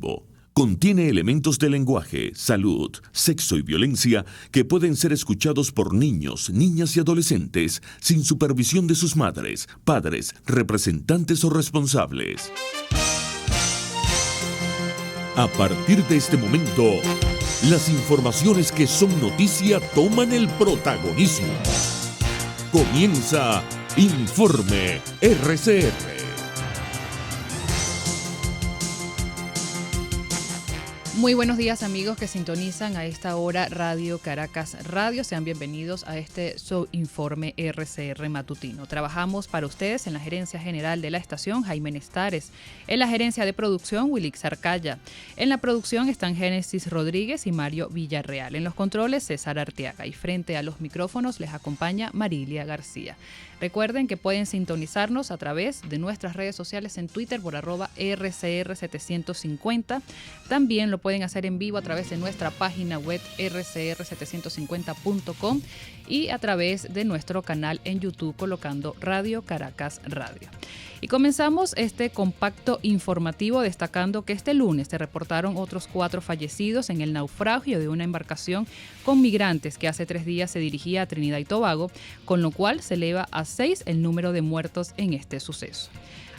informativo. Contiene elementos de lenguaje, salud, sexo y violencia que pueden ser escuchados por niños, niñas y adolescentes sin supervisión de sus madres, padres, representantes o responsables. A partir de este momento, las informaciones que son noticia toman el protagonismo. Comienza Informe RCR. Muy buenos días, amigos que sintonizan a esta hora Radio Caracas Radio. Sean bienvenidos a este su Informe RCR matutino. Trabajamos para ustedes en la gerencia general de la estación, Jaime Nestares. En la gerencia de producción, Wilix Arcaya. En la producción están Génesis Rodríguez y Mario Villarreal. En los controles, César Arteaga. Y frente a los micrófonos les acompaña Marilia García. Recuerden que pueden sintonizarnos a través de nuestras redes sociales en Twitter por @RCR750. También lo pueden hacer en vivo a través de nuestra página web rcr750.com y a través de nuestro canal en YouTube colocando Radio Caracas Radio. Y comenzamos este compacto informativo destacando que este lunes se reportaron otros 4 fallecidos en el naufragio de una embarcación con migrantes que hace 3 días se dirigía a Trinidad y Tobago, con lo cual se eleva a 6 el número de muertos en este suceso.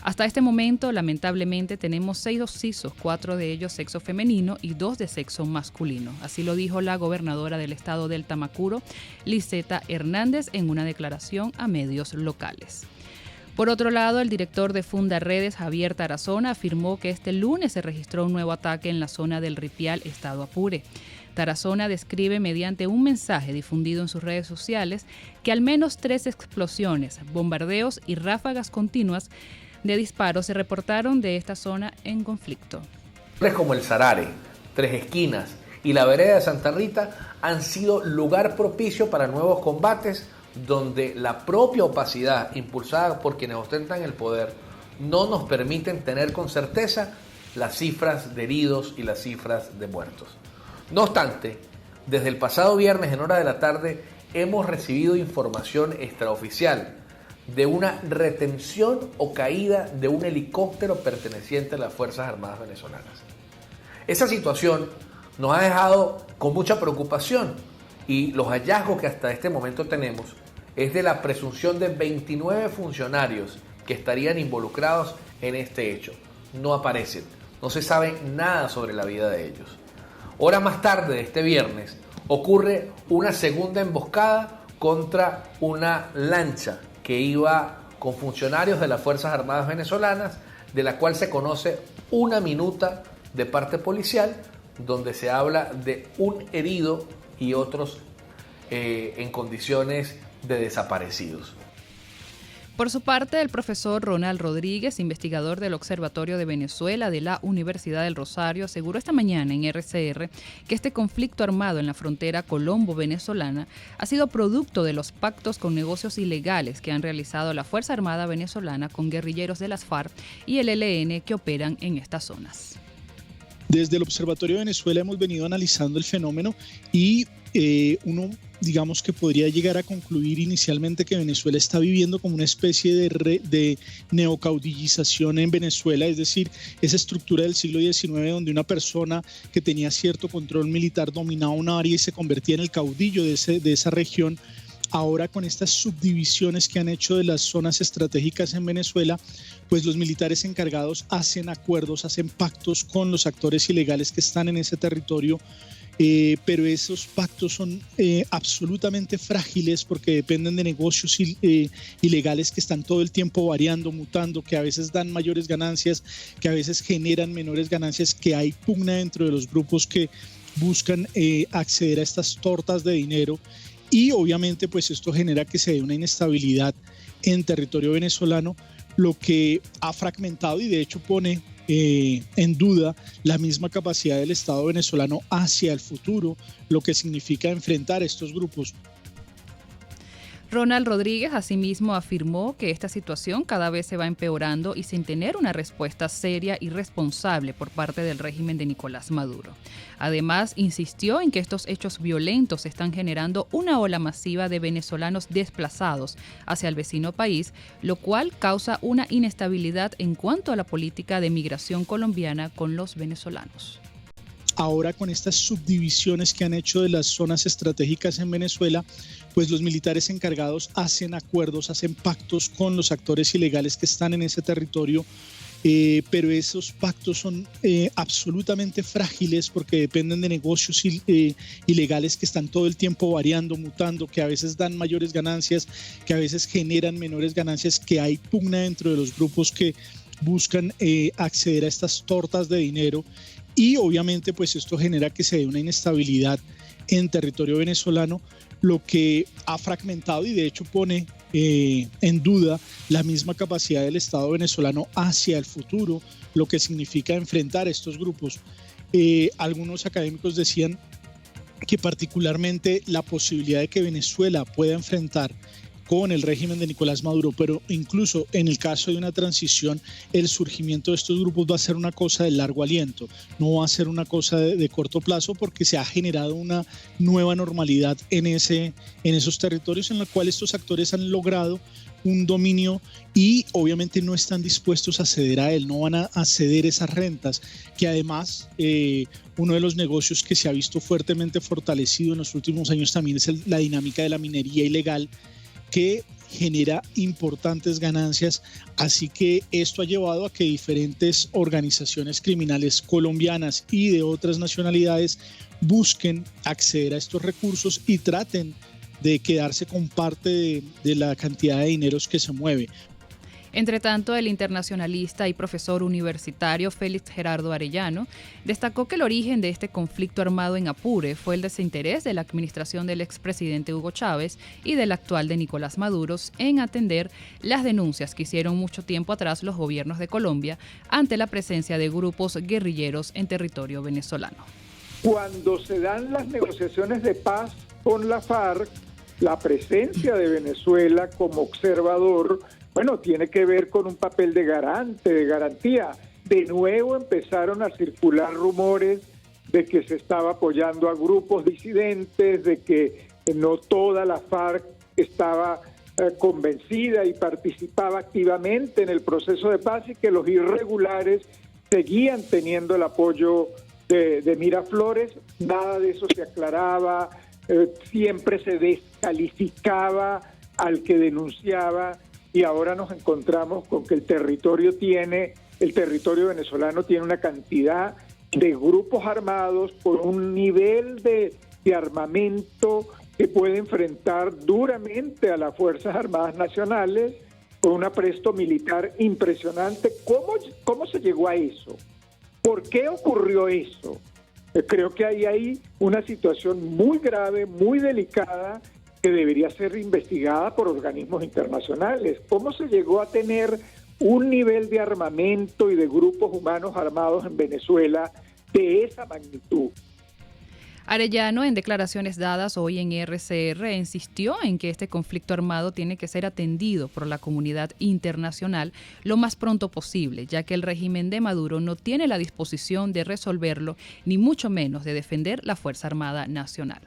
Hasta este momento, lamentablemente, tenemos 6 occisos, 4 de ellos sexo femenino y 2 de sexo masculino. Así lo dijo la gobernadora del estado del Tamacuro, Liseta Hernández, en una declaración a medios locales. Por otro lado, el director de Fundaredes, Javier Tarazona, afirmó que este lunes se registró un nuevo ataque en la zona del Ripial, estado Apure. Tarazona describe mediante un mensaje difundido en sus redes sociales que al menos 3 explosiones, bombardeos y ráfagas continuas de disparos se reportaron de esta zona en conflicto. Como el Sarare, Tres Esquinas y la vereda de Santa Rita han sido lugar propicio para nuevos combates donde la propia opacidad impulsada por quienes ostentan el poder no nos permiten tener con certeza las cifras de heridos y las cifras de muertos. No obstante, desde el pasado viernes en hora de la tarde hemos recibido información extraoficial de una retención o caída de un helicóptero perteneciente a las Fuerzas Armadas venezolanas. Esa situación nos ha dejado con mucha preocupación y los hallazgos que hasta este momento tenemos es de la presunción de 29 funcionarios que estarían involucrados en este hecho. No aparecen, no se sabe nada sobre la vida de ellos. Hora más tarde de este viernes ocurre una segunda emboscada contra una lancha que iba con funcionarios de las Fuerzas Armadas venezolanas, de la cual se conoce una minuta de parte policial, donde se habla de un herido y otros en condiciones de desaparecidos. Por su parte, el profesor Ronald Rodríguez, investigador del Observatorio de Venezuela de la Universidad del Rosario, aseguró esta mañana en RCR que este conflicto armado en la frontera colombo-venezolana ha sido producto de los pactos con negocios ilegales que han realizado la Fuerza Armada venezolana con guerrilleros de las FARC y el ELN que operan en estas zonas. Desde el Observatorio de Venezuela hemos venido analizando el fenómeno y uno digamos que podría llegar a concluir inicialmente que Venezuela está viviendo como una especie de neocaudillización en Venezuela, es decir, esa estructura del siglo XIX donde una persona que tenía cierto control militar dominaba un área y se convertía en el caudillo de esa región. Ahora con estas subdivisiones que han hecho de las zonas estratégicas en Venezuela, pues los militares encargados hacen acuerdos, hacen pactos con los actores ilegales que están en ese territorio. Pero esos pactos son absolutamente frágiles porque dependen de negocios ilegales que están todo el tiempo variando, mutando, que a veces dan mayores ganancias, que a veces generan menores ganancias, que hay pugna dentro de los grupos que buscan acceder a estas tortas de dinero y obviamente pues esto genera que se dé una inestabilidad en territorio venezolano, lo que ha fragmentado y de hecho pone en duda la misma capacidad del Estado venezolano hacia el futuro, lo que significa enfrentar estos grupos. Ronald Rodríguez asimismo afirmó que esta situación cada vez se va empeorando y sin tener una respuesta seria y responsable por parte del régimen de Nicolás Maduro. Además, insistió en que estos hechos violentos están generando una ola masiva de venezolanos desplazados hacia el vecino país, lo cual causa una inestabilidad en cuanto a la política de migración colombiana con los venezolanos. Ahora, con estas subdivisiones que han hecho de las zonas estratégicas en Venezuela, pues los militares encargados hacen acuerdos, hacen pactos con los actores ilegales que están en ese territorio, pero esos pactos son absolutamente frágiles porque dependen de negocios ilegales que están todo el tiempo variando, mutando, que a veces dan mayores ganancias, que a veces generan menores ganancias, que hay pugna dentro de los grupos que buscan acceder a estas tortas de dinero. Y obviamente pues esto genera que se dé una inestabilidad en territorio venezolano, lo que ha fragmentado y de hecho pone en duda la misma capacidad del Estado venezolano hacia el futuro, lo que significa enfrentar estos grupos. Algunos académicos decían que particularmente la posibilidad de que Venezuela pueda enfrentar con el régimen de Nicolás Maduro, pero incluso en el caso de una transición, el surgimiento de estos grupos va a ser una cosa de largo aliento, no va a ser una cosa de corto plazo porque se ha generado una nueva normalidad en esos territorios en los cuales estos actores han logrado un dominio y obviamente no están dispuestos a ceder a él, no van a ceder esas rentas, que además uno de los negocios que se ha visto fuertemente fortalecido en los últimos años también es la dinámica de la minería ilegal, que genera importantes ganancias, así que esto ha llevado a que diferentes organizaciones criminales colombianas y de otras nacionalidades busquen acceder a estos recursos y traten de quedarse con parte de la cantidad de dineros que se mueve. Entre tanto, el internacionalista y profesor universitario Félix Gerardo Arellano destacó que el origen de este conflicto armado en Apure fue el desinterés de la administración del expresidente Hugo Chávez y del actual de Nicolás Maduro en atender las denuncias que hicieron mucho tiempo atrás los gobiernos de Colombia ante la presencia de grupos guerrilleros en territorio venezolano. Cuando se dan las negociaciones de paz con la FARC, la presencia de Venezuela como observador tiene que ver con un papel de garante, de garantía. De nuevo empezaron a circular rumores de que se estaba apoyando a grupos disidentes, de que no toda la FARC estaba convencida y participaba activamente en el proceso de paz y que los irregulares seguían teniendo el apoyo de Miraflores. Nada de eso se aclaraba, siempre se descalificaba al que denunciaba. Y ahora nos encontramos con que el territorio venezolano tiene una cantidad de grupos armados con un nivel de armamento que puede enfrentar duramente a las Fuerzas Armadas Nacionales con un apresto militar impresionante. ¿Cómo se llegó a eso? ¿Por qué ocurrió eso? Creo que hay una situación muy grave, muy delicada, que debería ser investigada por organismos internacionales. ¿Cómo se llegó a tener un nivel de armamento y de grupos humanos armados en Venezuela de esa magnitud? Arellano, en declaraciones dadas hoy en RCR, insistió en que este conflicto armado tiene que ser atendido por la comunidad internacional lo más pronto posible, ya que el régimen de Maduro no tiene la disposición de resolverlo, ni mucho menos de defender la Fuerza Armada Nacional.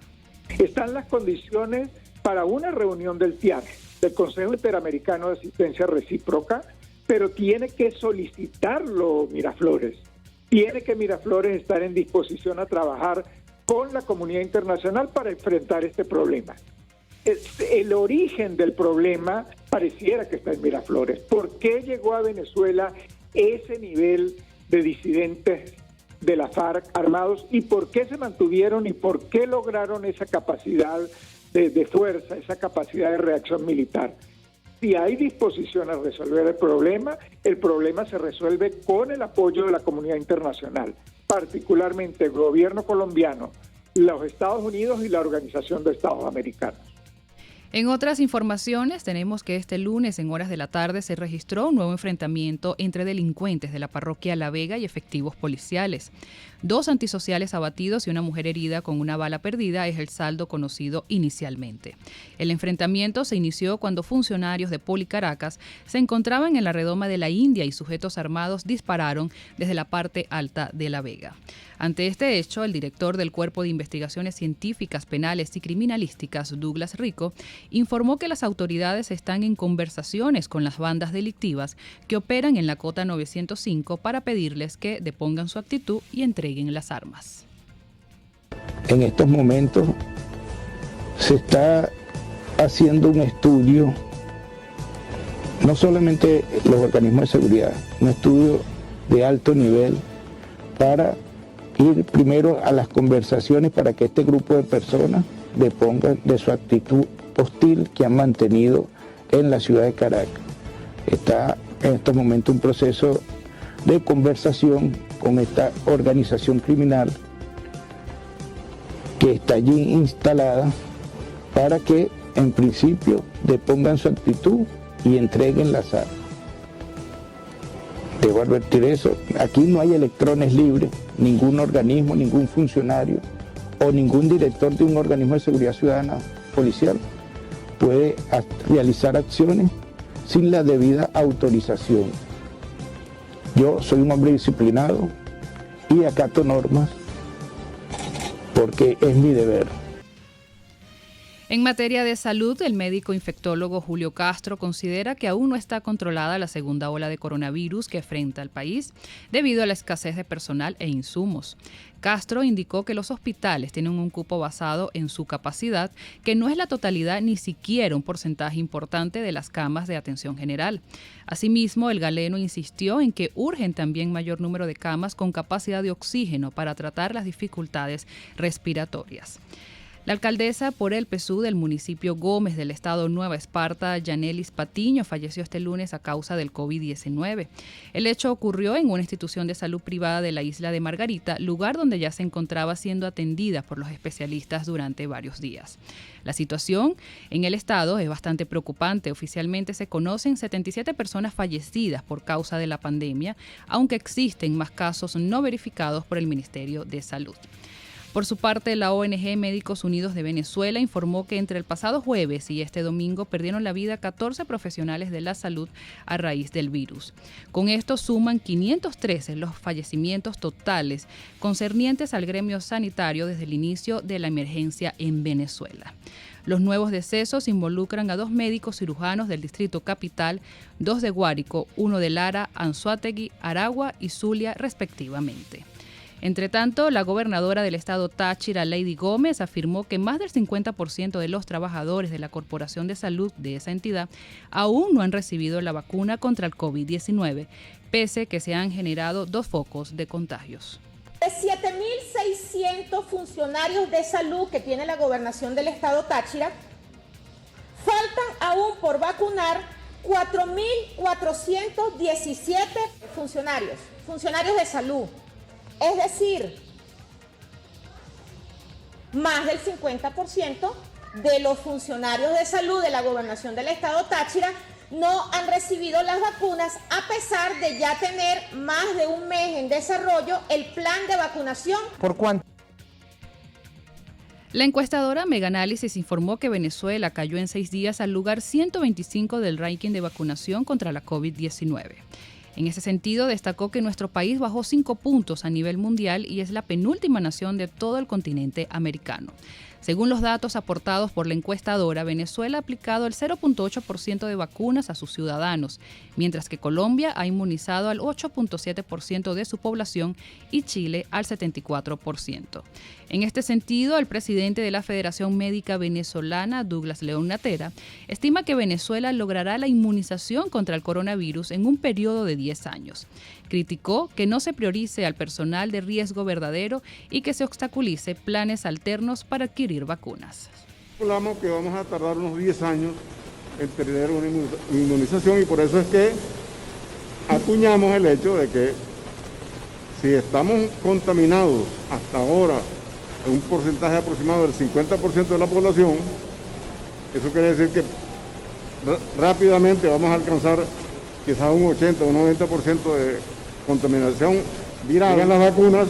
Están las condiciones para una reunión del TIAC, del Consejo Interamericano de Asistencia Recíproca, pero tiene que solicitarlo Miraflores. Tiene que Miraflores estar en disposición a trabajar con la comunidad internacional para enfrentar este problema. El origen del problema pareciera que está en Miraflores. ¿Por qué llegó a Venezuela ese nivel de disidentes de la FARC armados y por qué se mantuvieron y por qué lograron esa capacidad de fuerza, esa capacidad de reacción militar? Si hay disposición a resolver el problema se resuelve con el apoyo de la comunidad internacional, particularmente el gobierno colombiano, los Estados Unidos y la Organización de Estados Americanos. En otras informaciones, tenemos que este lunes en horas de la tarde se registró un nuevo enfrentamiento entre delincuentes de la parroquia La Vega y efectivos policiales. 2 antisociales abatidos y una mujer herida con una bala perdida es el saldo conocido inicialmente. El enfrentamiento se inició cuando funcionarios de Policaracas se encontraban en la redoma de la India y sujetos armados dispararon desde la parte alta de La Vega. Ante este hecho, el director del Cuerpo de Investigaciones Científicas, Penales y Criminalísticas, Douglas Rico, informó que las autoridades están en conversaciones con las bandas delictivas que operan en la Cota 905 para pedirles que depongan su actitud y entreguen las armas. En estos momentos se está haciendo un estudio, no solamente los organismos de seguridad, un estudio de alto nivel para ir primero a las conversaciones para que este grupo de personas depongan de su actitud hostil que han mantenido en la ciudad de Caracas. Está en estos momentos un proceso de conversación con esta organización criminal que está allí instalada para que en principio depongan su actitud y entreguen las armas. Debo advertir eso, aquí no hay electrones libres, ningún organismo, ningún funcionario o ningún director de un organismo de seguridad ciudadana policial puede realizar acciones sin la debida autorización. Yo soy un hombre disciplinado y acato normas porque es mi deber. En materia de salud, el médico infectólogo Julio Castro considera que aún no está controlada la segunda ola de coronavirus que enfrenta el país debido a la escasez de personal e insumos. Castro indicó que los hospitales tienen un cupo basado en su capacidad, que no es la totalidad ni siquiera un porcentaje importante de las camas de atención general. Asimismo, el galeno insistió en que urgen también mayor número de camas con capacidad de oxígeno para tratar las dificultades respiratorias. La alcaldesa por el PSUV del municipio Gómez del estado Nueva Esparta, Yanelis Patiño, falleció este lunes a causa del COVID-19. El hecho ocurrió en una institución de salud privada de la isla de Margarita, lugar donde ya se encontraba siendo atendida por los especialistas durante varios días. La situación en el estado es bastante preocupante. Oficialmente se conocen 77 personas fallecidas por causa de la pandemia, aunque existen más casos no verificados por el Ministerio de Salud. Por su parte, la ONG Médicos Unidos de Venezuela informó que entre el pasado jueves y este domingo perdieron la vida 14 profesionales de la salud a raíz del virus. Con esto suman 513 los fallecimientos totales concernientes al gremio sanitario desde el inicio de la emergencia en Venezuela. Los nuevos decesos involucran a 2 médicos cirujanos del Distrito Capital, 2 de Guárico, 1 de Lara, Anzoátegui, Aragua y Zulia, respectivamente. Entre tanto, la gobernadora del estado Táchira, Lady Gómez, afirmó que más del 50% de los trabajadores de la Corporación de Salud de esa entidad aún no han recibido la vacuna contra el COVID-19, pese que se han generado 2 focos de contagios. De 7.600 funcionarios de salud que tiene la gobernación del estado Táchira, faltan aún por vacunar 4.417 funcionarios de salud. Es decir, más del 50% de los funcionarios de salud de la gobernación del estado Táchira no han recibido las vacunas, a pesar de ya tener más de un mes en desarrollo el plan de vacunación. ¿Por cuánto? La encuestadora Megaanálisis informó que Venezuela cayó en 6 días al lugar 125 del ranking de vacunación contra la COVID-19. En ese sentido, destacó que nuestro país bajó 5 puntos a nivel mundial y es la penúltima nación de todo el continente americano. Según los datos aportados por la encuestadora, Venezuela ha aplicado el 0.8% de vacunas a sus ciudadanos, mientras que Colombia ha inmunizado al 8.7% de su población y Chile al 74%. En este sentido, el presidente de la Federación Médica Venezolana, Douglas León Natera, estima que Venezuela logrará la inmunización contra el coronavirus en un periodo de 10 años. Criticó que no se priorice al personal de riesgo verdadero y que se obstaculice planes alternos para adquirir vacunas. Hablamos que vamos a tardar unos 10 años en tener una inmunización y por eso es que acuñamos el hecho de que si estamos contaminados hasta ahora en un porcentaje aproximado del 50% de la población, Eso quiere decir que rápidamente vamos a alcanzar quizás un 80 o un 90% de contaminación viral. Llegan las vacunas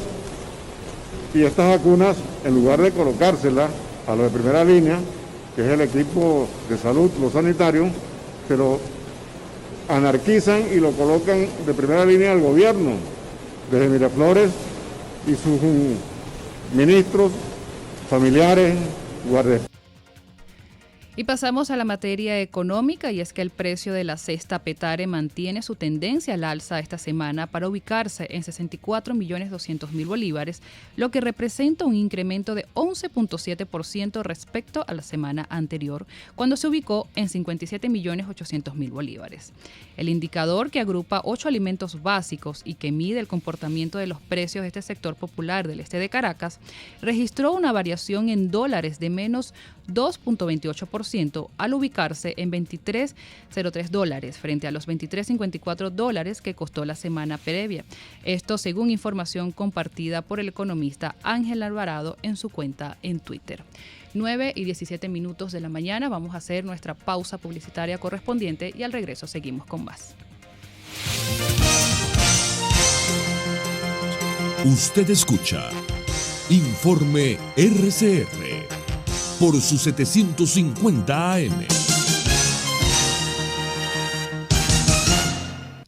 y estas vacunas, en lugar de colocárselas a los de primera línea, que es el equipo de salud, los sanitarios, se lo anarquizan y lo colocan de primera línea al gobierno, desde Miraflores y sus ministros, familiares, guardias. Y pasamos a la materia económica, y es que el precio de la cesta Petare mantiene su tendencia al alza esta semana para ubicarse en 64.200.000 bolívares, lo que representa un incremento de 11.7% respecto a la semana anterior, cuando se ubicó en 57.800.000 bolívares. El indicador, que agrupa 8 alimentos básicos y que mide el comportamiento de los precios de este sector popular del este de Caracas, registró una variación en dólares de menos 2.28% al ubicarse en $23.03 frente a los $23.54 que costó la semana previa. Esto según información compartida por el economista Ángel Alvarado en su cuenta en Twitter. 9:17 de la mañana, vamos a hacer nuestra pausa publicitaria correspondiente y al regreso seguimos con más. Usted escucha Informe RCR por su 750 AM.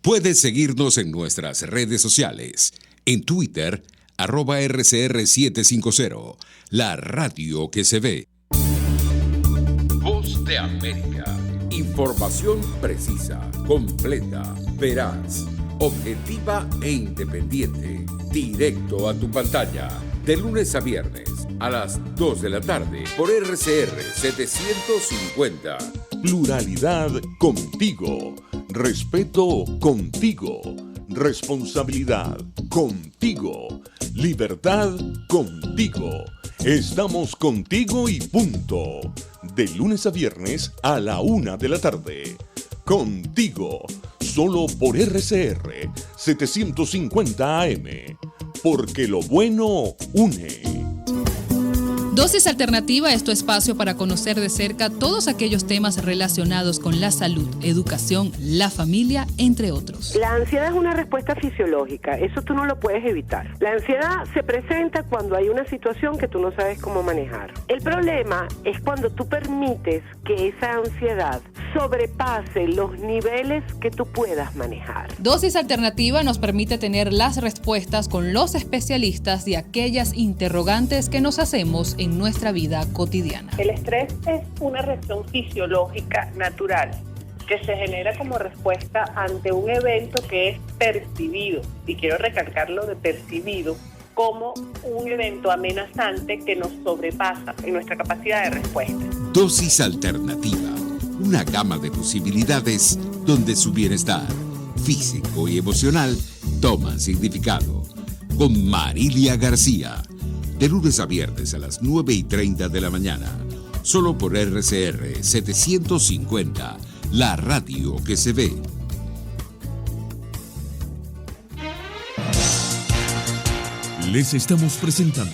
Puedes seguirnos en nuestras redes sociales. En Twitter, @RCR750, la radio que se ve. Voz de América. Información precisa, completa, veraz, objetiva e independiente. Directo a tu pantalla. De lunes a viernes a las 2 de la tarde por RCR 750. Pluralidad contigo. Respeto contigo. Responsabilidad contigo. Libertad contigo. Estamos contigo y punto. De lunes a viernes a la 1 de la tarde. Contigo. Solo por RCR 750 AM. Porque lo bueno une. Dosis Alternativa es tu espacio para conocer de cerca todos aquellos temas relacionados con la salud, educación, la familia, entre otros. La ansiedad es una respuesta fisiológica, eso tú no lo puedes evitar. La ansiedad se presenta cuando hay una situación que tú no sabes cómo manejar. El problema es cuando tú permites que esa ansiedad sobrepase los niveles que tú puedas manejar. Dosis Alternativa nos permite tener las respuestas con los especialistas de aquellas interrogantes que nos hacemos en nuestra vida cotidiana. El estrés es una reacción fisiológica natural que se genera como respuesta ante un evento que es percibido, y quiero recalcarlo de percibido, como un evento amenazante que nos sobrepasa en nuestra capacidad de respuesta. Dosis Alternativa, una gama de posibilidades donde su bienestar físico y emocional toman significado. Con Marilia García, de lunes a viernes a las 9:30 de la mañana, solo por RCR 750, la radio que se ve. Les estamos presentando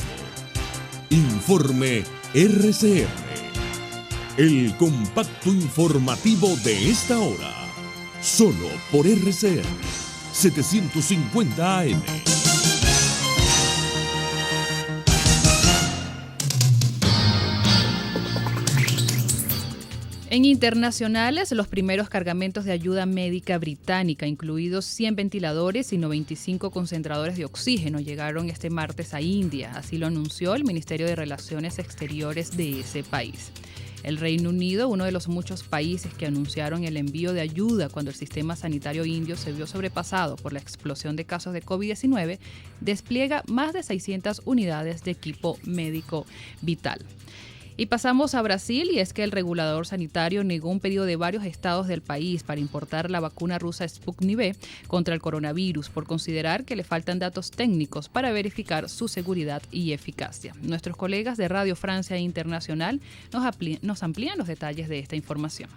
Informe RCR, el compacto informativo de esta hora, solo por RCR 750 AM. En internacionales, los primeros cargamentos de ayuda médica británica, incluidos 100 ventiladores y 95 concentradores de oxígeno, llegaron este martes a India. Así lo anunció el Ministerio de Relaciones Exteriores de ese país. El Reino Unido, uno de los muchos países que anunciaron el envío de ayuda cuando el sistema sanitario indio se vio sobrepasado por la explosión de casos de COVID-19, despliega más de 600 unidades de equipo médico vital. Y pasamos a Brasil, y es que el regulador sanitario negó un pedido de varios estados del país para importar la vacuna rusa Sputnik V contra el coronavirus por considerar que le faltan datos técnicos para verificar su seguridad y eficacia. Nuestros colegas de Radio Francia Internacional nos amplían los detalles de esta información.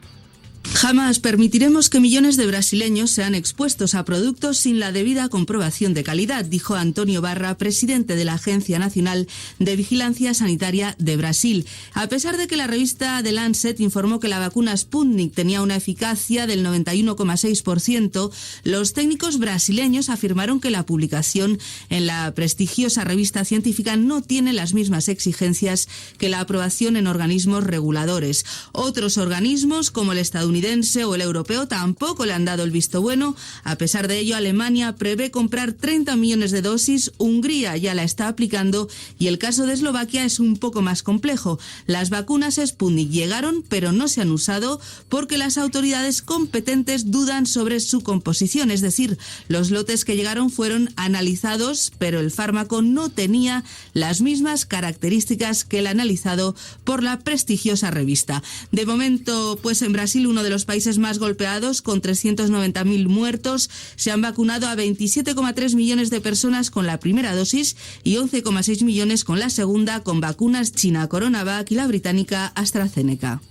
Jamás permitiremos que millones de brasileños sean expuestos a productos sin la debida comprobación de calidad, dijo Antonio Barra, presidente de la Agencia Nacional de Vigilancia Sanitaria de Brasil. A pesar de que la revista The Lancet informó que la vacuna Sputnik tenía una eficacia del 91,6%, los técnicos brasileños afirmaron que la publicación en la prestigiosa revista científica no tiene las mismas exigencias que la aprobación en organismos reguladores. Otros organismos, como el estadounidense o el europeo, tampoco le han dado el visto bueno. A pesar de ello, Alemania prevé comprar 30 millones de dosis, Hungría ya la está aplicando y el caso de Eslovaquia es un poco más complejo. Las vacunas Sputnik llegaron, pero no se han usado porque las autoridades competentes dudan sobre su composición, es decir, los lotes que llegaron fueron analizados, pero el fármaco no tenía las mismas características que el analizado por la prestigiosa revista. De momento, pues en Brasil, uno de los países más golpeados, con 390.000 muertos, se han vacunado a 27,3 millones de personas con la primera dosis y 11,6 millones con la segunda, con vacunas China CoronaVac y la británica AstraZeneca.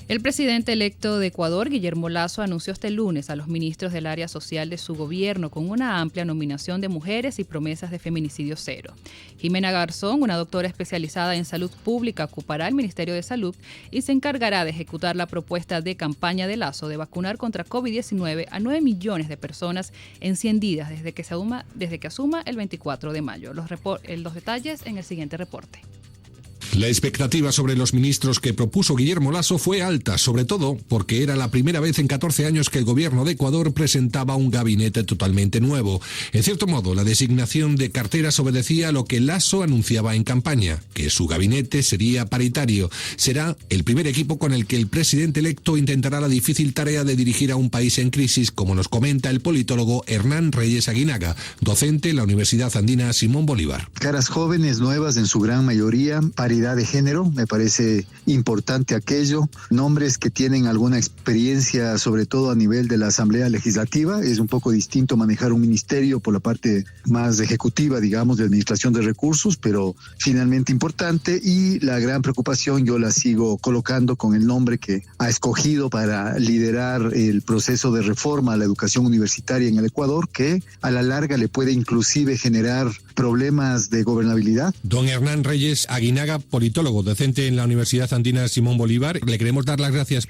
El presidente electo de Ecuador, Guillermo Lasso, anunció este lunes a los ministros del área social de su gobierno con una amplia nominación de mujeres y promesas de feminicidio cero. Jimena Garzón, una doctora especializada en salud pública, ocupará el Ministerio de Salud y se encargará de ejecutar la propuesta de campaña de Lasso de vacunar contra COVID-19 a 9 millones de personas en 100 días desde que asuma el 24 de mayo. Los detalles en el siguiente reporte. La expectativa sobre los ministros que propuso Guillermo Lasso fue alta, sobre todo porque era la primera vez en 14 años que el gobierno de Ecuador presentaba un gabinete totalmente nuevo. En cierto modo, la designación de carteras obedecía a lo que Lasso anunciaba en campaña, que su gabinete sería paritario. Será el primer equipo con el que el presidente electo intentará la difícil tarea de dirigir a un país en crisis, como nos comenta el politólogo Hernán Reyes Aguinaga, docente en la Universidad Andina Simón Bolívar. Caras jóvenes, nuevas en su gran mayoría, paridad de género, me parece importante aquello, nombres que tienen alguna experiencia, sobre todo a nivel de la Asamblea Legislativa. Es un poco distinto manejar un ministerio por la parte más ejecutiva, digamos, de administración de recursos, pero finalmente importante. Y la gran preocupación yo la sigo colocando con el nombre que ha escogido para liderar el proceso de reforma a la educación universitaria en el Ecuador, que a la larga le puede inclusive generar problemas de gobernabilidad. Don Hernán Reyes Aguinaga, politólogo, docente en la Universidad Andina Simón Bolívar, le queremos dar las gracias.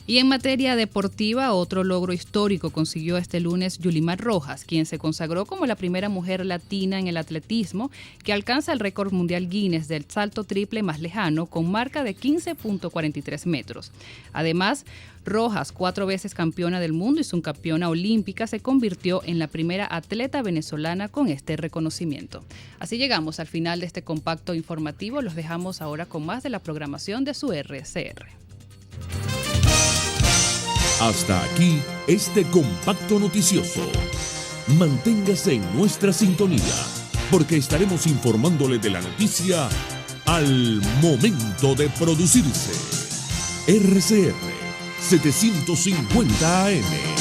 Y en materia deportiva, otro logro histórico consiguió este lunes Yulimar Rojas, quien se consagró como la primera mujer latina en el atletismo que alcanza el récord mundial Guinness del salto triple más lejano con marca de 15.43 metros. Además, Rojas, 4 veces campeona del mundo y subcampeona olímpica, se convirtió en la primera atleta venezolana con este reconocimiento. Así llegamos al final de este compacto informativo. Los dejamos ahora con más de la programación de su RCR. Hasta aquí este compacto noticioso. Manténgase en nuestra sintonía, porque estaremos informándole de la noticia al momento de producirse. RCR 750 AM.